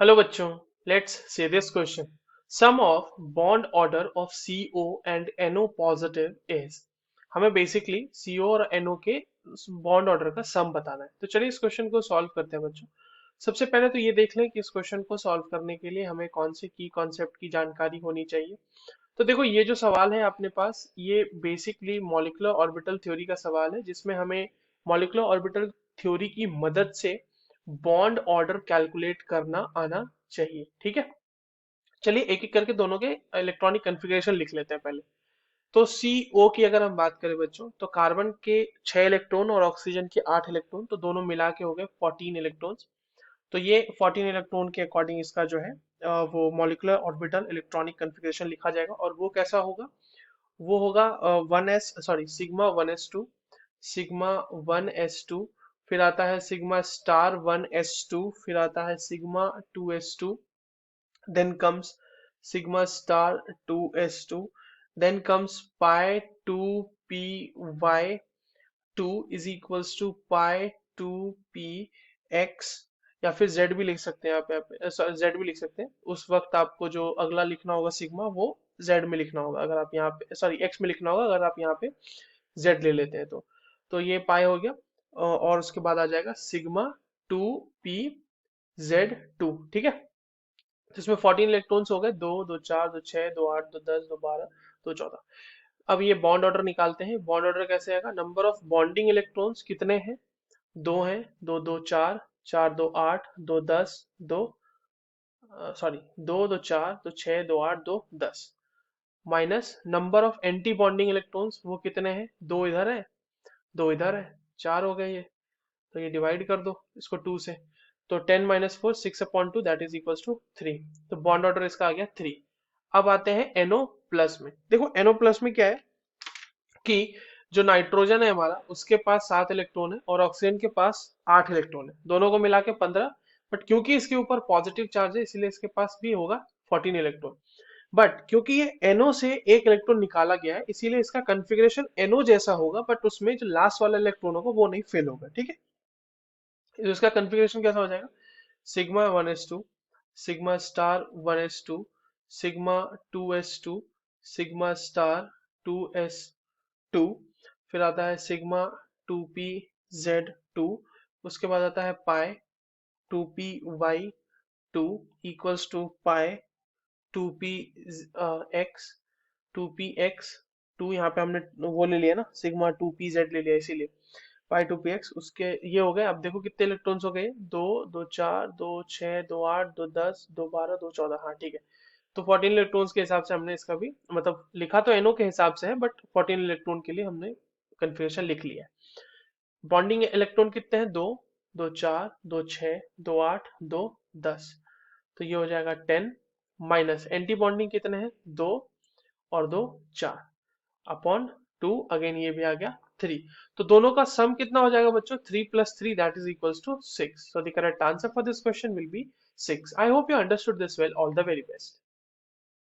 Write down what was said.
Hello बच्चों, let's see this question. Sum of bond order of CO and NO positive is. हमें basically CO और NO के bond order का sum बताना है. तो चलिए इस क्वेश्चन को सॉल्व करते हैं बच्चों. सबसे पहले तो ये देख लें कि इस क्वेश्चन को सॉल्व करने के लिए हमें कौन से की कॉन्सेप्ट की जानकारी होनी चाहिए. तो देखो, ये जो सवाल है अपने पास, ये बेसिकली मॉलिक्यूलर ऑर्बिटल थ्योरी का सवाल है, जिसमें हमें मॉलिक्यूलर ऑर्बिटल थ्योरी की मदद से बॉन्ड ऑर्डर कैलकुलेट करना आना चाहिए. ठीक है, चलिए एक एक करके दोनों के इलेक्ट्रॉनिक कन्फिग्रेशन लिख लेते हैं पहले. तो CO की अगर हम बात करें बच्चों, तो कार्बन के 6 इलेक्ट्रॉन और ऑक्सीजन के 8 इलेक्ट्रॉन, तो दोनों मिला के हो गए 14 इलेक्ट्रॉन्स. तो ये 14 इलेक्ट्रॉन के अकॉर्डिंग इसका जो है वो मॉलिक्यूलर ऑर्बिटल इलेक्ट्रॉनिक कन्फिग्रेशन लिखा जाएगा. और वो कैसा होगा? वो होगा 1s, sorry, sigma 1s2, sigma 1s2, फिर आता है सिग्मा*1s2, फिर आता है sigma 2s2, then comes sigma*2s2, then comes pi2py2 is equals to pi2px, या फिर z भी लिख सकते हैं आप यहाँ पे, z भी लिख सकते हैं. उस वक्त आपको जो अगला लिखना होगा सिग्मा, वो z में लिखना होगा अगर आप यहाँ पे, सॉरी, x में लिखना होगा अगर आप यहाँ पे z ले लेते हैं. तो ये पाई हो गया. और उसके बाद आ जाएगा सिग्मा 2p z2. ठीक है, तो इसमें 14 इलेक्ट्रॉन्स हो गए, 2 2 4 2 6 2 8 2 10 2 12 2 14. अब ये बॉन्ड ऑर्डर निकालते हैं. बॉन्ड ऑर्डर कैसे आएगा? नंबर ऑफ बॉन्डिंग इलेक्ट्रॉन्स कितने हैं? दो हैं. 2 2 4, 4 2 8 2 10 2, sorry, 2 2 4 2 6 2 8 2 10, minus number of anti bonding electrons, वो कितने हैं? दो इधर है, दो इधर है, चार हो गए ये. तो ये डिवाइड कर दो इसको 2 से. तो 10 - 4, 6/2, दैट इज इक्वल्स टू 3. तो बॉन्ड ऑर्डर इसका आ गया 3. अब आते हैं NO प्लस में. देखो NO प्लस में क्या है कि जो नाइट्रोजन है हमारा, उसके पास 7 इलेक्ट्रॉन है और ऑक्सीजन के पास 8 इलेक्ट्रॉन है, दोनों को मिला के 15. बट क्योंकि इसके ऊपर पॉजिटिव चार्ज है, इसीलिए इसके पास भी होगा 14 इलेक्ट्रॉन. बट क्योंकि ये NO से एक इलेक्ट्रॉन निकाला गया है, इसीलिए इसका कन्फिग्रेशन NO जैसा होगा, बट उसमें जो लास्ट वाला इलेक्ट्रॉन होगा वो नहीं फिल होगा. ठीक है, तो इसका कन्फिग्रेशन कैसा हो जाएगा? सिग्मा 1s2, सिग्मा*1s2, सिग्मा 2s2, सिग्मा*2s2, फिर आता है सिग्मा 2pz2, उसके बाद आता है पाई 2py2 equals to pi 2px 2 यहाँ पे हमने वो ले लिया ना, सिग्मा 2pz ले लिया, इसीलिए पाई 2px. उसके ये हो गए. अब देखो कितने इलेक्ट्रॉन्स हो गए? 2 2 4 2 6 2 8 2 10 2 12 2 14. हाँ ठीक है. तो 14 इलेक्ट्रॉन्स के हिसाब से हमने इसका भी, मतलब लिखा तो NO के हिसाब से है, बट 14 इलेक्ट्रॉन के लिए हमने कन्फिग्रेशन लिख लिया है. बॉन्डिंग इलेक्ट्रॉन कितने हैं? 2 2 4 2 6 2 8 2 10. तो ये हो जाएगा 10, माइनस एंटी बॉन्डिंग कितने हैं? 2 और 2 4 अपॉन 2, अगेन ये भी आ गया 3. तो दोनों का सम कितना हो जाएगा बच्चों? 3 + 3, that is equals to 6. So the correct answer for this question will be 6. I hope you understood this well. All the very best.